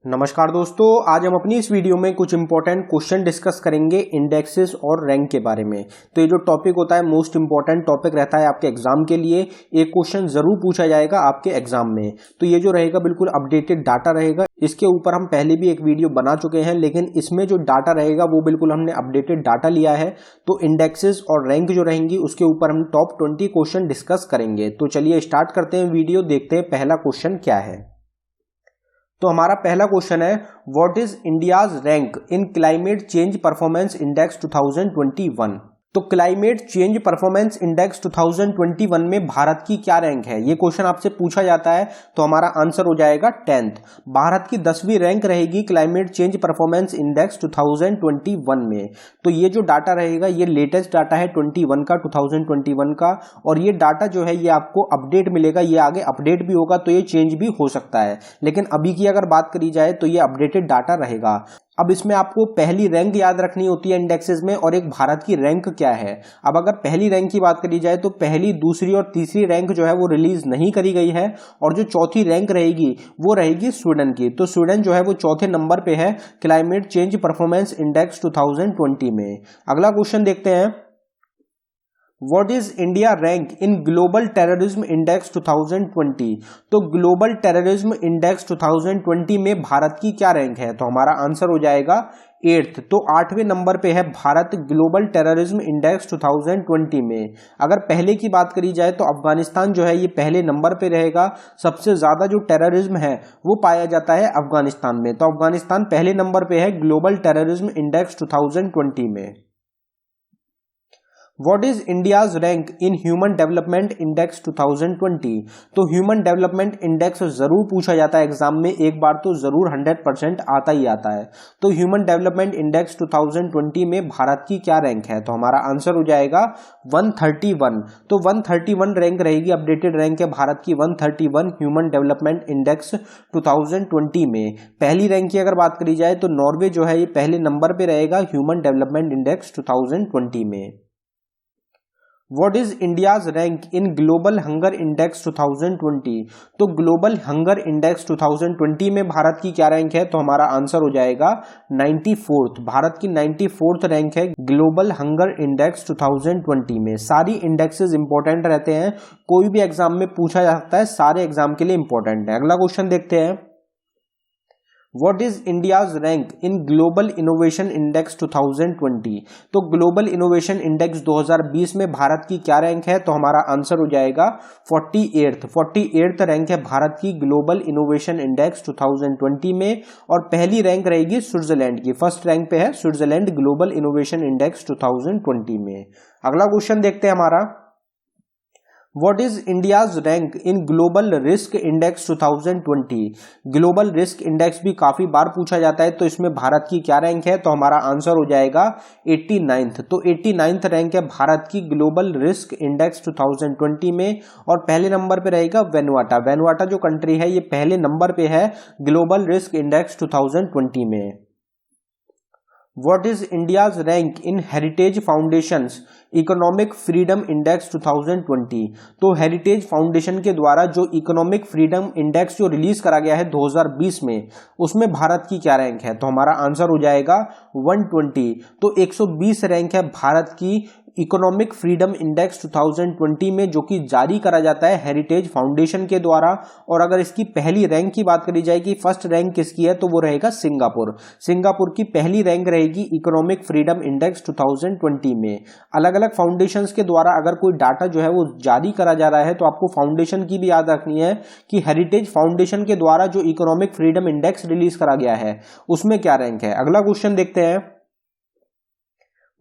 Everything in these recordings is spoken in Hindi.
नमस्कार दोस्तों, आज हम अपनी इस वीडियो में कुछ इंपॉर्टेंट क्वेश्चन डिस्कस करेंगे इंडेक्सेस और रैंक के बारे में। तो ये जो टॉपिक होता है मोस्ट इंपॉर्टेंट टॉपिक रहता है आपके एग्जाम के लिए। एक क्वेश्चन जरूर पूछा जाएगा आपके एग्जाम में। तो ये जो रहेगा बिल्कुल अपडेटेड डाटा रहेगा। इसके ऊपर हम पहले भी एक वीडियो बना चुके हैं, लेकिन इसमें जो डाटा रहेगा वो बिल्कुल हमने अपडेटेड डाटा लिया है। तो इंडेक्सेस और रैंक जो रहेंगी उसके ऊपर हम टॉप 20 क्वेश्चन डिस्कस करेंगे। तो चलिए स्टार्ट करते हैं वीडियो, देखते हैं पहला क्वेश्चन क्या है। तो हमारा पहला क्वेश्चन है, what is India's rank in climate change performance index 2021। तो क्लाइमेट चेंज परफॉर्मेंस इंडेक्स 2021 में भारत की क्या रैंक है, ये क्वेश्चन आपसे पूछा जाता है। तो हमारा आंसर हो जाएगा 10th। भारत की 10वीं रैंक रहेगी क्लाइमेट चेंज परफॉर्मेंस इंडेक्स 2021 में। तो ये जो डाटा रहेगा ये लेटेस्ट डाटा है 2021 का। और ये डाटा जो है ये आपको अपडेट मिलेगा, ये आगे अपडेट भी होगा तो ये चेंज भी हो सकता है, लेकिन अभी की अगर बात करी जाए तो ये अपडेटेड डाटा रहेगा। अब इसमें आपको पहली रैंक याद रखनी होती है इंडेक्सेस में, और एक भारत की रैंक क्या है। अब अगर पहली रैंक की बात करी जाए तो पहली, दूसरी और तीसरी रैंक जो है वो रिलीज नहीं करी गई है, और जो चौथी रैंक रहेगी वो रहेगी स्वीडन की। तो स्वीडन जो है वो चौथे नंबर पे है क्लाइमेट चेंज परफॉर्मेंस इंडेक्स 2020 में। अगला क्वेश्चन देखते हैं, What is India rank in Global Terrorism Index 2020। तो ग्लोबल टेररिज्म इंडेक्स 2020 में भारत की क्या रैंक है। तो हमारा आंसर हो जाएगा 8th। तो 8वें नंबर पे है भारत ग्लोबल टेररिज्म इंडेक्स 2020 में। अगर पहले की बात करी जाए तो अफगानिस्तान जो है ये पहले नंबर पे रहेगा। सबसे ज्यादा जो टेररिज्म है वो पाया जाता है अफगानिस्तान में। तो अफगानिस्तान पहले नंबर पे है ग्लोबल टेररिज्म इंडेक्स 2020 में। What is India's rank in Human Development Index 2020। तो ह्यूमन डेवलपमेंट इंडेक्स जरूर पूछा जाता है एग्जाम में, एक बार तो जरूर 100% आता ही आता है। तो ह्यूमन डेवलपमेंट इंडेक्स 2020 में भारत की क्या रैंक है। तो हमारा आंसर हो जाएगा 131। तो 131 रैंक रहेगी, अपडेटेड रैंक है भारत की 131 ह्यूमन डेवलपमेंट इंडेक्स 2020 में। पहली रैंक की अगर बात करी जाए तो नॉर्वे जो है ये पहले नंबर पे रहेगा ह्यूमन डेवलपमेंट इंडेक्स 2020 में। What is India's rank in Global Hunger Index 2020। तो ग्लोबल हंगर इंडेक्स 2020 में भारत की क्या रैंक है। तो हमारा आंसर हो जाएगा 94th। भारत की 94th रैंक है ग्लोबल हंगर इंडेक्स 2020 में। सारी इंडेक्सेस इंपॉर्टेंट रहते हैं, कोई भी एग्जाम में पूछा जा सकता है, सारे एग्जाम के लिए इंपॉर्टेंट है। अगला क्वेश्चन देखते हैं, What is India's rank in Global Innovation Index 2020। तो ग्लोबल इनोवेशन इंडेक्स 2020 में भारत की क्या रैंक है। तो हमारा आंसर हो जाएगा 48th रैंक है भारत की ग्लोबल इनोवेशन इंडेक्स 2020 में। और पहली रैंक रहेगी स्विट्जरलैंड की, फर्स्ट रैंक पे है स्विट्जरलैंड ग्लोबल इनोवेशन इंडेक्स 2020 में। अगला क्वेश्चन देखते हैं हमारा, What is India's rank in Global Risk Index 2020। Global risk index भी काफी बार पूछा जाता है, तो इसमें भारत की क्या रैंक है। तो हमारा आंसर हो जाएगा 89th। तो 89th रैंक है भारत की ग्लोबल रिस्क इंडेक्स 2020 में। और पहले नंबर पे रहेगा वेनुआटा। वेनुआटा जो कंट्री है ये पहले नंबर पे है ग्लोबल रिस्क इंडेक्स 2020 में। What is India's rank in Heritage Foundation's economic freedom index 2020। तो हेरिटेज फाउंडेशन के द्वारा जो इकोनॉमिक फ्रीडम इंडेक्स जो रिलीज करा गया है 2020 में, उसमें भारत की क्या रैंक है। तो हमारा आंसर हो जाएगा 120। तो 120 रैंक है भारत की इकोनॉमिक फ्रीडम इंडेक्स 2020 में, जो कि जारी करा जाता है हेरिटेज फाउंडेशन के द्वारा। और अगर इसकी पहली रैंक की बात करी जाए कि फर्स्ट रैंक किसकी है, तो वो रहेगा सिंगापुर। सिंगापुर की पहली रैंक रहेगी इकोनॉमिक फ्रीडम इंडेक्स 2020 में। अलग अलग फाउंडेशंस के द्वारा अगर कोई डाटा जो है वो जारी करा जा रहा है तो आपको फाउंडेशन की भी याद रखनी है कि हेरिटेज फाउंडेशन के द्वारा जो इकोनॉमिक फ्रीडम इंडेक्स रिलीज करा गया है उसमें क्या रैंक है। अगला क्वेश्चन देखते हैं,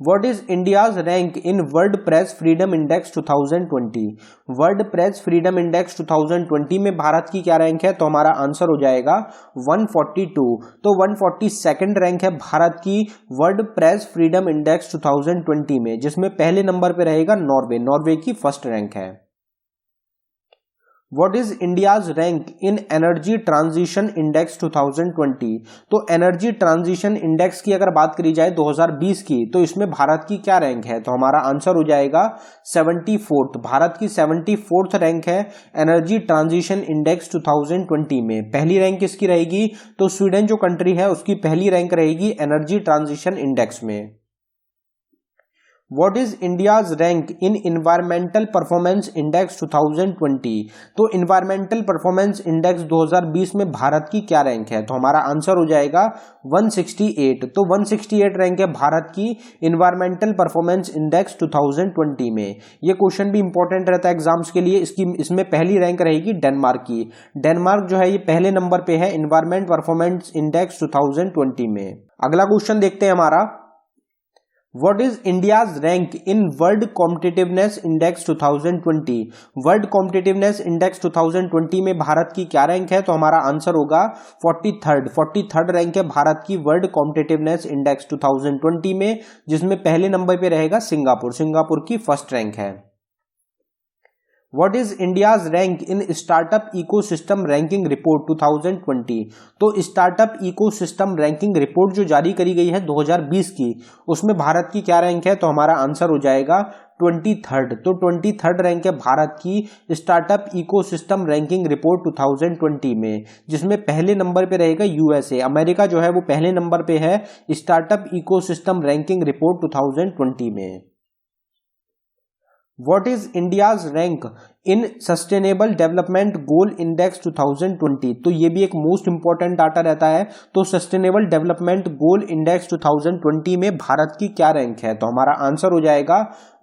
What is India's rank in world press freedom index 2020। World press freedom index 2020 में भारत की क्या रैंक है। तो हमारा आंसर हो जाएगा 142। तो 142nd रैंक है भारत की वर्ल्ड प्रेस फ्रीडम इंडेक्स 2020 में, जिसमें पहले नंबर पे रहेगा नॉर्वे। नॉर्वे की फर्स्ट रैंक है। What is India's rank in energy transition index 2020? तो एनर्जी ट्रांजिशन इंडेक्स की अगर बात करी जाए 2020 की, तो इसमें भारत की क्या रैंक है? तो हमारा आंसर हो जाएगा 74th। भारत की 74th रैंक है एनर्जी ट्रांजिशन इंडेक्स 2020 में। पहली रैंक किसकी रहेगी? तो स्वीडन जो कंट्री है उसकी पहली रैंक रहेगी एनर्जी ट्रांजिशन इंडेक्स में। What is India's rank in Environmental Performance Index 2020? तो Environmental Performance Index 2020 में भारत की क्या रैंक है? तो हमारा आंसर हो जाएगा 168। तो 168 रैंक है भारत की Environmental Performance Index 2020 में। ये क्वेश्चन भी इंपॉर्टेंट रहता है एग्जाम्स के लिए। इसमें पहली रैंक रहेगी डेनमार्क की। डेनमार्क जो है ये पहले नंबर पे है Environment Performance Index 2020 में। अगला क्वेश्चन देखते हैं हमारा, What is India's rank in World Competitiveness Index 2020? World Competitiveness Index 2020 में भारत की क्या रैंक है? तो हमारा आंसर होगा 43rd रैंक है भारत की वर्ल्ड कॉम्पिटिटिवनेस इंडेक्स 2020 में, जिसमें पहले नंबर पे रहेगा सिंगापुर की फर्स्ट रैंक है। What is India's rank in Startup Ecosystem Ranking Report 2020? तो स्टार्टअप इकोसिस्टम रैंकिंग रिपोर्ट जो जारी करी गई है 2020 की, उसमें भारत की क्या रैंक है? तो हमारा आंसर हो जाएगा 23rd। तो 23rd रैंक है भारत की स्टार्टअप इकोसिस्टम रैंकिंग रिपोर्ट 2020 में, जिसमें पहले नंबर पे रहेगा यूएसए। अमेरिका जो है वो पहले नंबर पे है स्टार्टअप इकोसिस्टम रैंकिंग रिपोर्ट 2020 में। What is India's rank in Sustainable Development Goal Index 2020? तो ये भी एक मोस्ट इंपॉर्टेंट डाटा रहता है। तो सस्टेनेबल डेवलपमेंट गोल इंडेक्स 2020 में भारत की क्या रैंक है? तो हमारा आंसर हो जाएगा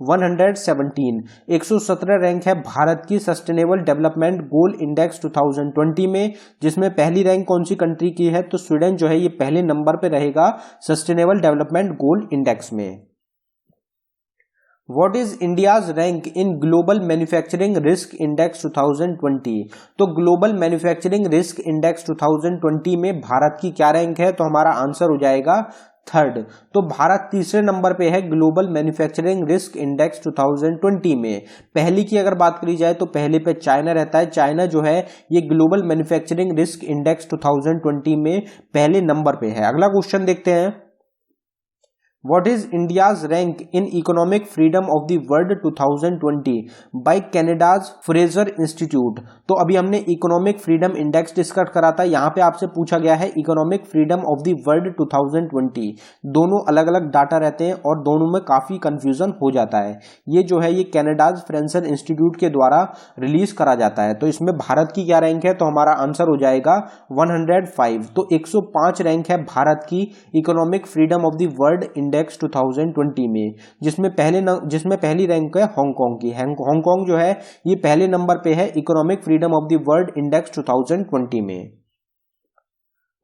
117। 117 रैंक है भारत की सस्टेनेबल डेवलपमेंट गोल इंडेक्स 2020 में, जिसमें पहली रैंक कौन सी कंट्री की है? तो स्वीडन जो है ये पहले नंबर पे रहेगा सस्टेनेबल डेवलपमेंट गोल इंडेक्स में। What is India's rank in Global Manufacturing Risk Index 2020? तो ग्लोबल मैन्युफैक्चरिंग रिस्क इंडेक्स 2020 में भारत की क्या रैंक है? तो हमारा आंसर हो जाएगा 3rd। तो भारत तीसरे नंबर पे है ग्लोबल मैन्युफैक्चरिंग रिस्क इंडेक्स 2020 में। पहली की अगर बात करी जाए तो पहले पे चाइना रहता है। चाइना जो है ये ग्लोबल मैन्युफैक्चरिंग रिस्क इंडेक्स 2020 में पहले नंबर पे है। अगला क्वेश्चन देखते हैं, What is India's rank in Economic Freedom of the World 2020 by Canada's Fraser Institute? तो अभी हमने इकोनॉमिक फ्रीडम इंडेक्स डिस्कस करा था। यहाँ पे आपसे पूछा गया है economic freedom of the world 2020। दोनों अलग अलग डाटा रहते हैं और दोनों में काफी कंफ्यूजन हो जाता है। ये जो है ये कैनेडाज फ्रेंसर इंस्टीट्यूट के द्वारा रिलीज करा जाता है। तो इसमें भारत की क्या रैंक है? तो हमारा आंसर हो जाएगा 105। तो 105 रैंक है भारत की economic freedom of the world index 2020 में, जिसमें पहली रैंक है हांगकांग की। हांगकांग जो है ये पहले नंबर पे है economic freedom of the world index 2020 में।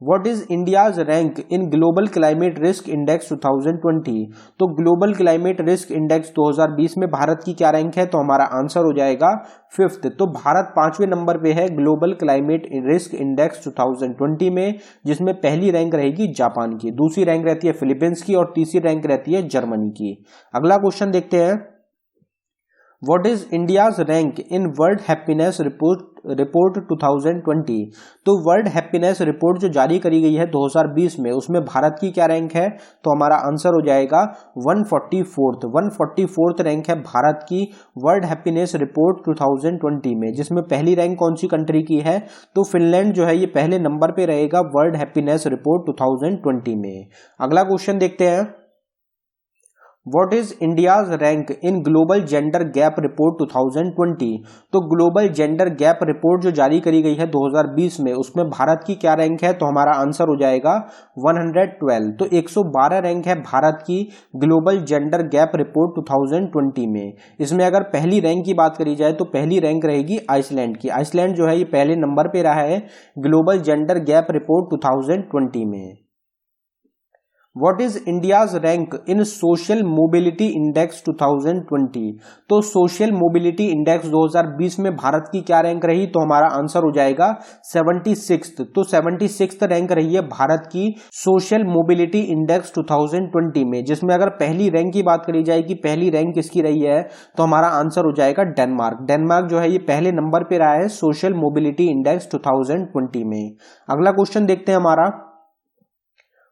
What is India's rank in Global Climate Risk Index 2020? तो ग्लोबल क्लाइमेट रिस्क इंडेक्स 2020 में भारत की क्या रैंक है? तो हमारा आंसर हो जाएगा 5th। तो भारत 5वें नंबर पे है ग्लोबल क्लाइमेट रिस्क इंडेक्स 2020 में, जिसमें पहली रैंक रहेगी जापान की, दूसरी रैंक रहती है फिलीपींस की और तीसरी रैंक रहती है जर्मनी की। अगला क्वेश्चन देखते हैं, What is India's rank in World Happiness Report 2020? तो वर्ल्ड हैप्पीनेस रिपोर्ट जो जारी करी गई है 2020 में, उसमें भारत की क्या रैंक है? तो हमारा आंसर हो जाएगा 144th रैंक है भारत की वर्ल्ड हैप्पीनेस रिपोर्ट 2020 में, जिसमें पहली रैंक कौन सी कंट्री की है? तो फिनलैंड जो है ये पहले नंबर पे रहेगा वर्ल्ड हैप्पीनेस रिपोर्ट 2020 में। अगला क्वेश्चन देखते हैं, What is India's rank in Global Gender Gap Report 2020? तो ग्लोबल जेंडर गैप रिपोर्ट जो जारी करी गई है 2020 में, उसमें भारत की क्या रैंक है? तो हमारा आंसर हो जाएगा 112। तो 112 रैंक है भारत की ग्लोबल जेंडर गैप रिपोर्ट 2020 में। इसमें अगर पहली रैंक की बात करी जाए तो पहली रैंक रहेगी आइसलैंड की। आइसलैंड जो है ये पहले नंबर पे रहा है ग्लोबल जेंडर गैप रिपोर्ट 2020 में। What is India's rank in social mobility index 2020? तो सोशल मोबिलिटी इंडेक्स 2020 में भारत की क्या रैंक रही? तो हमारा आंसर हो जाएगा 76th। तो 76th रैंक रही है भारत की सोशल मोबिलिटी इंडेक्स 2020 में, जिसमें अगर पहली रैंक की बात करी जाए कि पहली रैंक किसकी रही है, तो हमारा आंसर हो जाएगा डेनमार्क। डेनमार्क जो है ये पहले नंबर पे रहा है सोशल मोबिलिटी इंडेक्स 2020 में। अगला क्वेश्चन देखते हैं हमारा,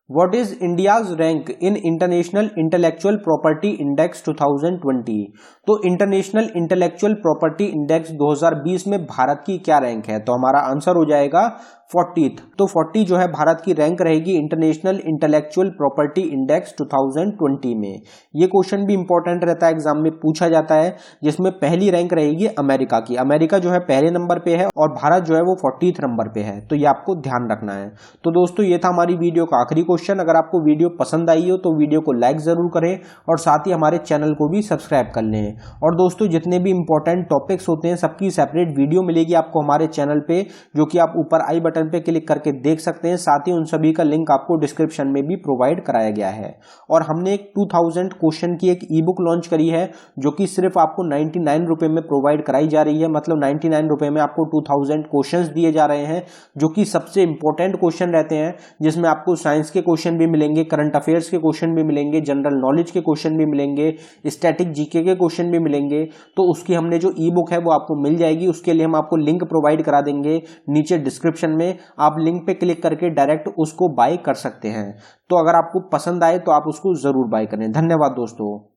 What is India's rank in International Intellectual Property Index 2020? तो इंटरनेशनल इंटेलेक्चुअल प्रॉपर्टी इंडेक्स 2020 में भारत की क्या रैंक है? तो हमारा आंसर हो जाएगा 40th। तो 40 जो है भारत की रैंक रहेगी इंटरनेशनल इंटेलेक्चुअल प्रॉपर्टी इंडेक्स 2020 में। ये क्वेश्चन भी इंपॉर्टेंट रहता है, एग्जाम में पूछा जाता है, जिसमें पहली रैंक रहेगी अमेरिका की। अमेरिका जो है पहले नंबर पे है और भारत जो है वो 40th नंबर पे है। तो ये आपको ध्यान रखना है। तो दोस्तों ये था हमारी वीडियो का आखिरी क्वेश्चन। अगर आपको वीडियो पसंद आई हो तो वीडियो को लाइक जरूर करें और साथ ही हमारे चैनल को भी सब्सक्राइब कर लें। और दोस्तों जितने भी इंपॉर्टेंट टॉपिक्स होते हैं सबकी सेपरेट वीडियो मिलेगी आपको हमारे चैनल पे, जो कि आप ऊपर आई बटन पे क्लिक करके देख सकते हैं। साथ ही उन सभी का लिंक आपको डिस्क्रिप्शन में भी प्रोवाइड कराया गया है। और हमने एक 2000 क्वेश्चन की एक ई बुक लॉन्च करी है, जो कि सिर्फ आपको 99 रुपए में प्रोवाइड कराई जा रही है। मतलब 99 रुपए में आपको 2000 क्वेश्चन दिए जा रहे हैं, जो कि सबसे इंपॉर्टेंट क्वेश्चन रहते हैं, जिसमें आपको साइंस के क्वेश्चन भी मिलेंगे, करंट अफेयर्स के क्वेश्चन भी मिलेंगे, जनरल नॉलेज के क्वेश्चन भी मिलेंगे, स्टैटिक जीके के क्वेश्चन भी मिलेंगे। तो उसकी हमने जो ई बुक है वो आपको मिल जाएगी। उसके लिए हम आपको लिंक प्रोवाइड करा देंगे नीचे डिस्क्रिप्शन में। आप लिंक पे क्लिक करके डायरेक्ट उसको बाय कर सकते हैं। तो अगर आपको पसंद आए तो आप उसको जरूर बाय करें। धन्यवाद दोस्तों।